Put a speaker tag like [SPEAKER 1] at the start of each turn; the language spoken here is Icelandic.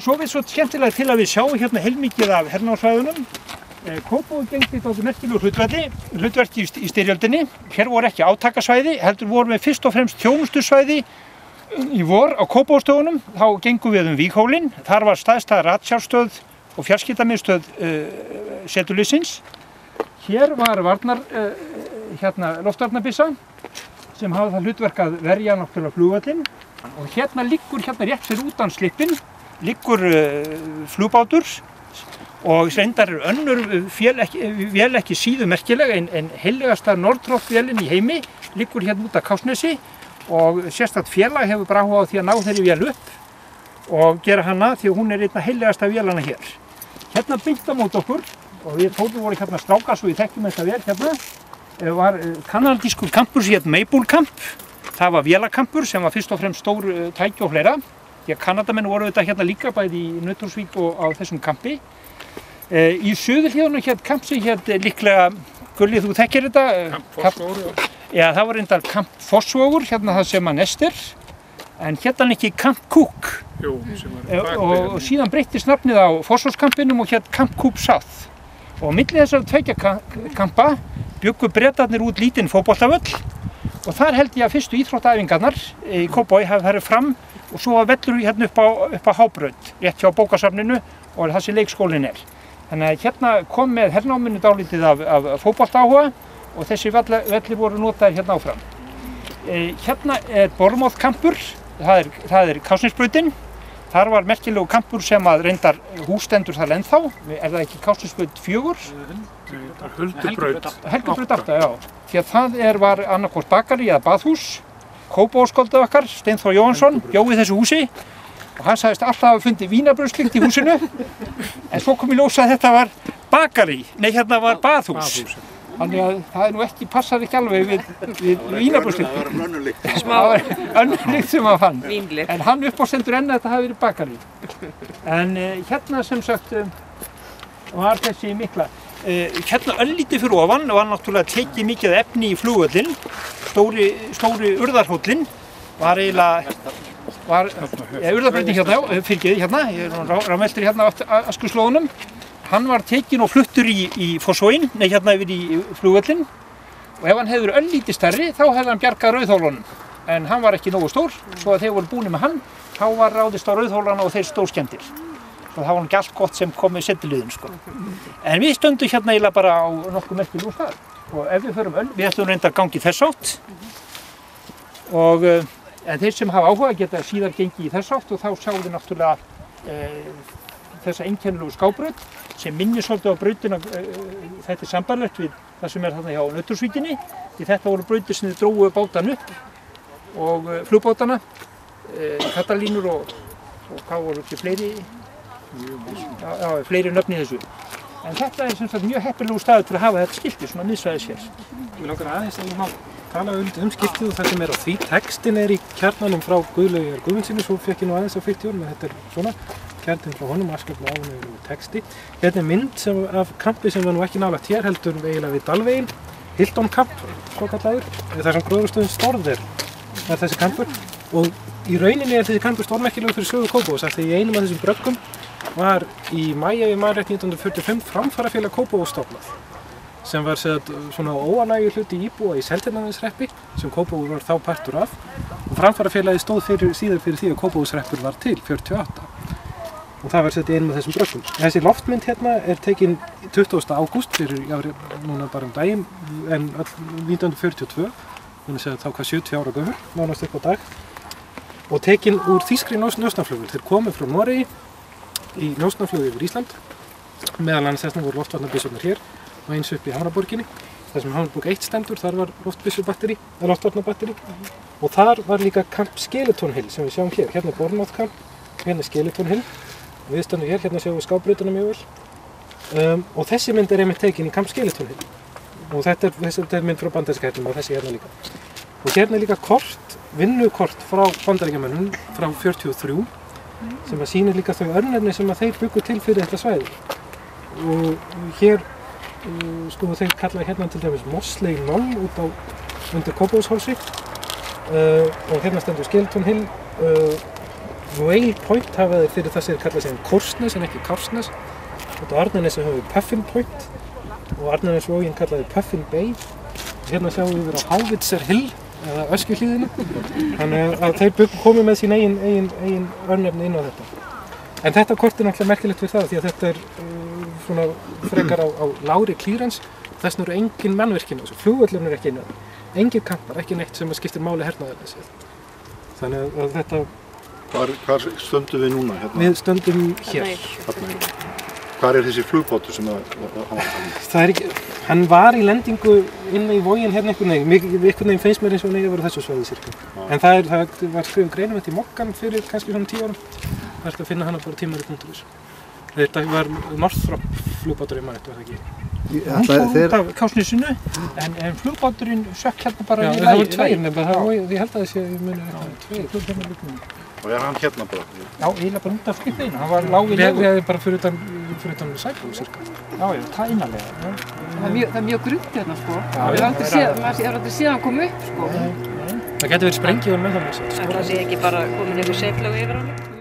[SPEAKER 1] svo við svo skemmtilega til að við sjáum hérna heilmikið af hernámssvæðunum. Kópavogur gegndi dálítið merkilegu hlutverki í styrjöldinni. Hér voru ekki átakasvæði, heldur vorum við fyrst og fremst þjónustusvæði í vor á Kópavogstöðunum. Þá gengum við Víghólinn. Þar var stærsta ratsjárstöð og fjarskiptamiðstöð setuliðsins. Hér var loftvarnarbissa sem hafði það hlutverk að verja náttúrulega flugvöllinn. Og hérna liggur, rétt fyrir utan slippinn, liggur flugbátur og reyndar önnur vél ekki síður merkileg en heillegasta Northrop-vélin í heimi liggur hérna út af Kársnesi og sérstakt félag hefur bara áhuga á því að ná þeirri vél upp og gera hana því að hún einna heillegasta vélana hér. Hérna beint á móti okkur og við Tóti voru hérna strákar svo við þekkjum þessa vél hérna. Var kanadískur kampur sem hét Maple Camp. Það var vélakampur sem var fyrst og fremst stór tæki og fleira. Því að Kanadamenn voru þetta hérna líka bæði í Nauthólsvík og á þessum kampi. Í suðurhlíðunum hét kamp sem hét líklega, Gulli þú þekkir þetta?
[SPEAKER 2] Kamp Fossvogur,
[SPEAKER 1] já. Það var reyndar Kamp Fossvogur, hérna það sem hann er. En hérna ekki Kamp Cook.
[SPEAKER 2] Jú, sem var
[SPEAKER 1] og síðan breyttist nafnið á Fossvogskampinum og hét Camp Cook South. Og á milli þessara tveggja kampa bjuggu Bretarnir út lítinn fótboltavöll og þar held ég að fyrstu íþróttaæfingarnar í Kópavogi hafi farið fram og svo var vellur hérna upp á Hábraut, rétt hjá bókasafninu og það sem leikskólinn er. Þannig að hérna kom með hernáminu dálítið af fótboltaáhuga og þessi vellir voru notaðir hérna áfram. Hérna er Bournemouth kampur, það er Kársnesbrautin. Þar var merkilegu kampur sem að reyndar hússtendur þar ennþá, það ekki Kársnesbraut 4?
[SPEAKER 2] Huldubraut.
[SPEAKER 1] Helgubraut 8, já. Því að var annarkvort bakari eða baðhús. Kópavogsskáldið okkar, Steinþór Jóhannsson, bjó í þessu húsi og hann sagðist alltaf hafa fundið vínarbrauðslykt í húsinu. En svo kom í ljós að þetta var bakari, hérna var baðhús. Þannig að það ekki passar ekki alveg við vínarbrauðslyktina.
[SPEAKER 3] Það var önnur lykt.
[SPEAKER 1] Það var önnur lykt sem hann fann.
[SPEAKER 4] Vínlykt.
[SPEAKER 1] En hann uppástendur enn að þetta hafi verið bakari. En hérna sem sagt var þessi mikla. Hérna örlítið fyrir ofan var náttúrulega tekið mikið efni í flugvöllinn. Stóri urðarhóllinn var eiginlega, urðarbrautin hérna, fyrirgeðið hérna, ég rámeltur hérna á Askuslóðunum. Hann var tekinn og fluttur í Fossvoginn, hérna yfir í flugvöllinn. Og ef hann hefði verið örlítið stærri, þá hefði hann bjargað rauðhólunum. En hann var ekki nógu stór, svo að þeir voru búnir með hann, þá var ráðist á rauðhólana og þeir stórskemmdir. Það var ekki allt gott sem kom með setiliðin, sko. En við stöndum hérna eiginlega bara á nokkuð merkilegum stað. Og ef við förum við ætlum reyndar að gangi þess átt. En þeir sem hafa áhuga geta síðar gengið í þess átt og þá sjáum við náttúrulega þessa einkennilegu skábraut sem minnir svolítið á brautina, þetta sambærilegt við það sem þarna hjá Nauthólsvíkinni. Því þetta voru brautir sem þið drógu bátan upp og flugbátana, Katalínur og hvað voru ekki fleiri? Já, fleiri nöfn í þessu. En þetta sem sagt mjög heppilegu staður til að hafa þetta skilti, svona miðsvæðis hér.
[SPEAKER 2] Við langar aðeins að ég má tala skiltið og það sem á því. Textin í kjarnanum frá Guðlaugi Guðmundssyni, svo fekk ég nú aðeins á fylgtjórn, en þetta svona. Kjarninn frá honum, afskaplega ánægjulegur texti. Hérna mynd af kampi sem var nú ekki nálægt hér, heldur eiginlega við Dalveginn, Hilton Camp, svo kallaður. Það sem gróðrarstöðin Storð er þessi kampur. Og í rauninni þessi kampur stórmerkilegur fyrir sögu Kópavogs, af því í einum af þessum bröggum var í maí 1945 framfarafélag Kópavogs stofnað, sem var svona óánægju hluti íbúa í Seltjarnarneshreppi, sem Kópavogur var þá partur af. Og framfarafélagið stóð síðar fyrir því að Kópavogshreppur var til 48. Og það var sett í einum af þessum bröggum. Þessi loftmynd hérna er tekin 20. ágúst fyrir núna bara daginn, en 1942, hún er þá hvað 70 ára gömul, nánast upp á dag, og tekin úr þýskri njósnaflugvél. Þeir komu frá Noregi í njósnaflugi yfir Ísland, meðal annars þessna voru loftvarnarbyssurnar hér og eins upp í Hamraborginni. Það sem Hamraborg 1 stendur, þar var loftvarnarbatteri, og þar var líka Camp Skeleton Hill sem við sjáum hér. Hérna er Bournemouth Camp, hérna er Skeleton Hill. Við stöndum hér, hérna sjáum við skábrautina mjög vel. Og þessi mynd er einmitt tekin í Camp Skeleton Hill. Og þetta er mynd frá bandaríska hernum og þessi hérna líka. Og hérna er líka vinnukort frá bandaríkjamönnum frá 43 sem sýnir líka þau örnefni sem þeir bjuggu til fyrir þetta svæði. Og hér þeir kalla hérna til dæmis Mosley Knoll út á undir Kópavogshálsi. Og hérna stendur Skeleton Hill. Whale Point hafa þeir fyrir það sem þeir kalla sig Korsnes en ekki Kársnes. Út á Arnarnesi höfum við Puffin Point og Arnarnesvogin kallaði Puffin Bay. Hérna sjáum við yfir á Hávitser Hill eða Öskjuhlíðina. Þannig að þeir komið með sín eigin örnefni inn á þetta. En þetta kort náttúrulega merkilegt við það því að þetta svona frekar á lágri klírens. Þess vegna eru engin mannvirkin á þessu. Flugvöllurinn ekki inn á það. Engir kampar, ekki neitt sem skiptir máli hernaðarlega séð. Þannig að þetta...
[SPEAKER 3] Hvar stöndum við núna hérna?
[SPEAKER 2] Við stöndum hér.
[SPEAKER 3] Hvar þessi flugbátur sem
[SPEAKER 2] Það ekki... Hann var í lendingu inn í Vogin hérna einhvern veginn finnst mér eins og hann eigi að vera þessu svæði cirka. En það var skrifið greinum þetta í Mokkan fyrir kannski svona 10 árum. Það er að finna hana bara tímarit.is. Þetta var Northrop flugbáturinn var það ekki.
[SPEAKER 1] Hún fór út af Kársnesinu, en flugbáturinn sökk hérna bara í lagi.
[SPEAKER 2] Það voru 2 nefnilega, ég held að þessi muni eitthvað 2.
[SPEAKER 3] Og hann hérna bara?
[SPEAKER 1] Já, eiginlega bara út af skipinu, hann var lág í legu.
[SPEAKER 2] Við hefðum bara fyrir utan Sæból cirka.
[SPEAKER 1] Já, tænalega.
[SPEAKER 4] Það er mjög grunnt hérna sko. Maður hefur aldrei séð hann koma upp sko.
[SPEAKER 2] Það getur verið sprengið og með það.
[SPEAKER 4] Það sé ekki bara komin yfir setlögu yfir hann.